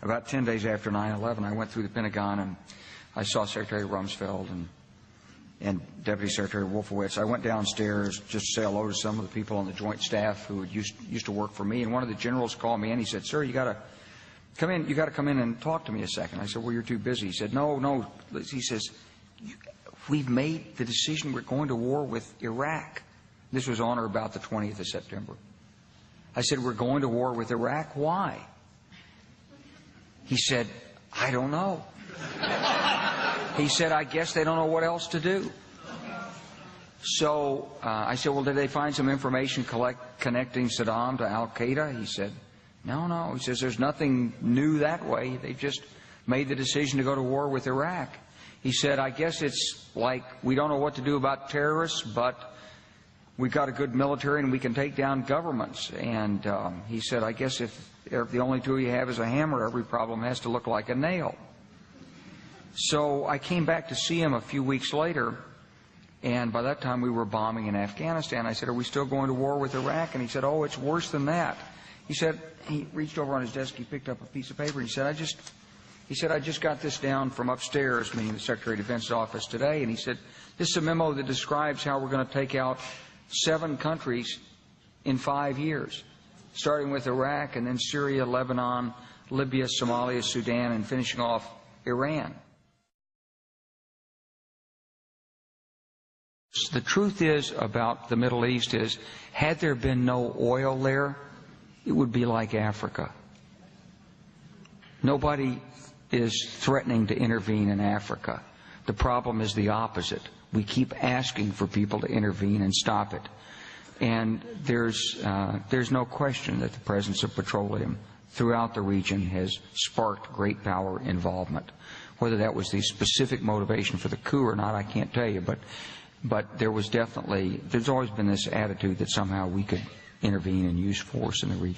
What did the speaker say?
about 10 days after 9/11, I went through the Pentagon and I saw Secretary Rumsfeld and Deputy Secretary Wolfowitz. I went downstairs just to say hello to some of the people on the Joint Staff who used to work for me. And one of the generals called me and he said, "Sir, you got to come in. You got to come in and talk to me a second." I said, "Well, you're too busy." He said, "No." He says, "We've made the decision. We're going to war with Iraq." This was on or about the 20th of September. I said, "We're going to war with Iraq. Why?" He said, "I don't know." He said, "I guess they don't know what else to do." So I said, "Well, did they find some information connecting Saddam to Al-Qaeda?" He said, No. He says, "There's nothing new that way. They just made the decision to go to war with Iraq." He said, "I guess it's like we don't know what to do about terrorists, but we've got a good military and we can take down governments." And he said, "I guess if the only tool you have is a hammer, every problem has to look like a nail." So I came back to see him a few weeks later, and by that time we were bombing in Afghanistan. I said, "Are we still going to war with Iraq?" And he said, "Oh, it's worse than that." He said, he reached over on his desk, he picked up a piece of paper, and he said, I just got this down from upstairs, meaning the Secretary of Defense's office today, and he said, "This is a memo that describes how we're going to take out 7 countries in 5 years, starting with Iraq and then Syria, Lebanon, Libya, Somalia, Sudan, and finishing off Iran." The truth is about the Middle East is, had there been no oil there, it would be like Africa. Nobody is threatening to intervene in Africa. The problem is the opposite. We keep asking for people to intervene and stop it. And there's no question that the presence of petroleum throughout the region has sparked great power involvement. Whether that was the specific motivation for the coup or not, I can't tell you, but there's always been this attitude that somehow we could intervene and use force in the region.